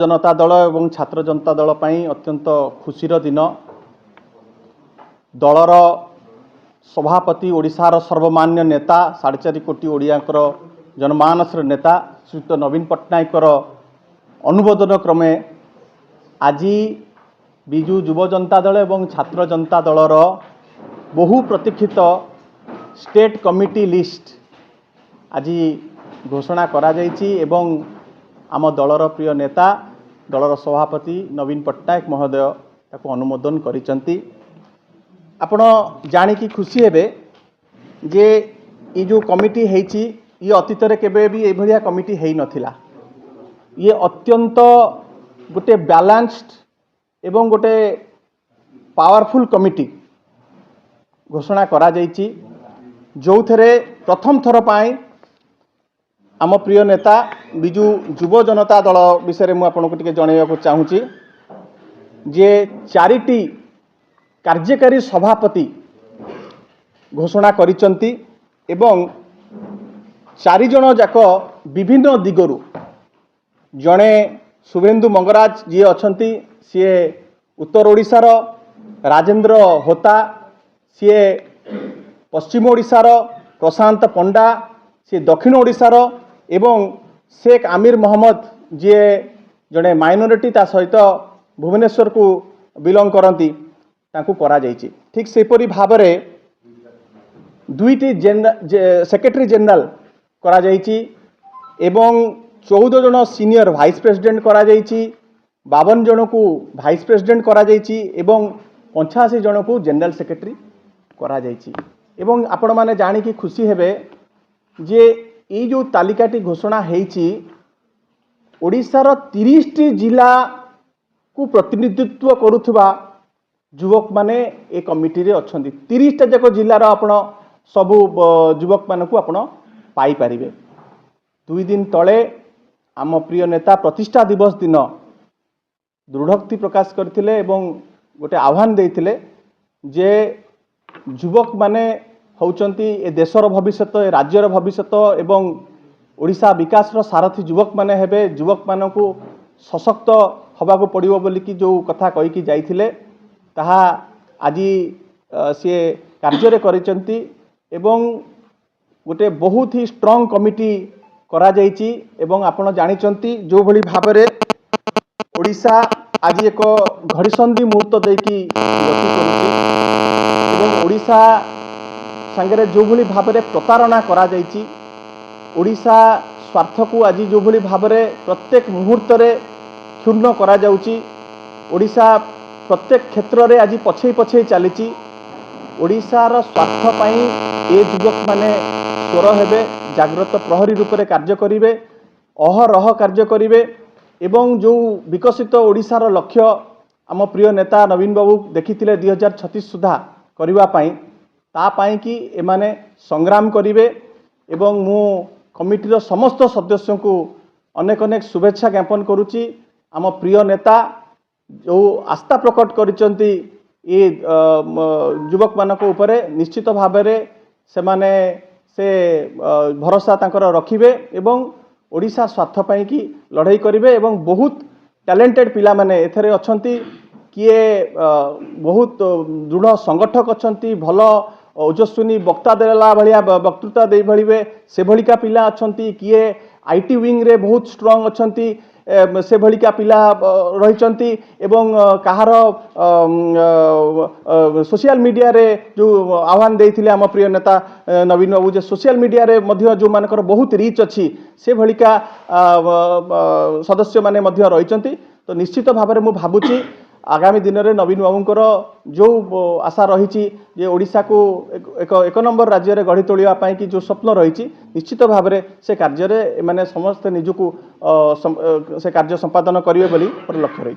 जनता दल एवं छात्र जनता दल अत्यंत खुशीर दिन दलर सभापति ओडिशार सर्वमान्य नेता 4.5 कोटी ओडियांकर जनमानस नेता श्रीयुक्त नवीन पट्टनायकर अनुमोदन क्रमे आज बिजु युव जनता दल एवं छात्र जनता दलर बहु प्रतीक्षित स्टेट कमिटी लिस्ट आज घोषणा करा जायछि एवं आम दलर प्रिय नेता दलर सभापति नवीन पट्टनायक महोदय ताको अनुमोदन करिसंती। आपण जानिकी खुशी हेबे जे ये जो कमिटी हेछि ये अतीत रे केबे भी ए भलिया कमिटी हेइ नथिला। ये अत्यंत गोटे बैलेंस्ड एवं गोटे पावरफुल कमिटी घोषणा करा जायछि जो थरे प्रथम थर पाई आम प्रिय नेता बिजु युव जनता दल विषय में आपको टे जनवाक चाहूँगी जे 4टी कार्यकारी सभापति घोषणा करिसंती एवं 4 जन जाक विभिन्न दिगरु जड़े शुभेन्दु मंगराज जी अच्छा सी उत्तर ओडिशार राजेंद्र होता सी पश्चिम ओडिशार प्रशांत पंडा सी दक्षिण ओडिशार एवं शेख आमिर मोहम्मद जी जड़े माइनोरिटी ता सहित भुवनेश्वर को बिलोंग करती करा जायछि। ठीक सेपरी भाव में 2टी सेक्रेटरी जनरल करा जायछि एवं 14 जन सीनियर वाइस प्रेसिडेंट करा जायछि, 52 जन को वाइस प्रेसिडेंट करा जायछि एवं 85 जन को जनरल सेक्रेटरी करा जायछि। एवं आपण माने जानी कि खुशी हेबे जे ये जो तालिकाटी घोषणा हेछि ओडिशार 30टी जिला को प्रतिनिधित्व करुथुबा युवक माने ए कमिटी रे अछंती। 30टा जाक जिलार आपण सबु युवक मानकु आपण पाई परिबे। 2 दिन तले आम प्रिय नेता प्रतिष्ठा दिवस दिन दृढ़ोक्ति प्रकाश करथिले एवं गोटे आह्वान देइथिले जे युवक माने होउचंती ए देशर भविष्यत ए राज्यर भविष्यत एवं ओडिशा विकास रो सारथी युवक माने हेबे। युवक मानकु सशक्त हबाको पड़िबो बोली कि जो कथा कहि कि जाइथिले ताहा आजी से कार्य करिसंती एवं गोटे बहुत ही स्ट्रांग कमिटी करा जायछि एवं आपण जानिचंती जो भली भाबरे ओडिशा आज एक घड़ीसंधि मुहूर्त देकी गति करुछि एवं ओडिशा संगे जो भली भाबरे प्रतारणा करा जायछि ओडिशा स्वार्थ को आज जो भली भाबरे प्रत्येक मुहूर्त रे क्षुण्ण करा जाउछि। ओडिशा प्रत्येक क्षेत्र रे आज पछे पछे चलीछि। ओडिशार स्वार्थ पाई ए युवक माने स्वर हेबे, जागृत प्रहरी रूप में कार्य करिवे, अहरह कार्य करिवे एवं जो विकसित ओडिशार लक्ष्य आम प्रिय नेता नवीन बाबू देखिथिले 2036 सुधा करिवा पाई ता पाई कि एमाने संग्राम करिवे एवं मु कमिटीर समस्त सदस्यों को अनेक अनेक शुभेच्छा ज्ञापन करुच्ची। आम प्रिय नेता जो आस्था प्रकट करिसंती ये युवक मानक उपरे निश्चित भाव से माने से भरोसा तांकर रखिबे एवं ओडिशा स्वार्थ पाई कि लड़ाई करिवे एवं बहुत टैलेंटेड पिला माने एथरे अछंती किए बहुत दृढ़ संगठक अछंती, भल ओजस्विनी वक्ता देला भलिया वक्तृता दे भलिवे से भलिका पिला अछंती, किए आईटी विंग रे बहुत स्ट्रांग अछंती से भलिका पिला रहिचंती एवं कहार सोशल मीडिया रे जो आह्वान देइथिले आम प्रिय नेता नवीन बाबू जे सोशल मीडिया रे मध्य जो मानकर बहुत रीच अछि से भलिका सदस्य माने मध्य रहिचंती। तो निश्चित भाव में मु भाबुची आगामी दिन में नवीन बाबूंकर जो आशा रही जे ओडिशा को एक नंबर राज्य में गढ़ी तोलिया पाई कि जो स्वप्न रही निश्चित भाव में से कार्य माने समस्त निजुक से कार्य संपादन करेंगे बोली मोर लक्ष्य रही।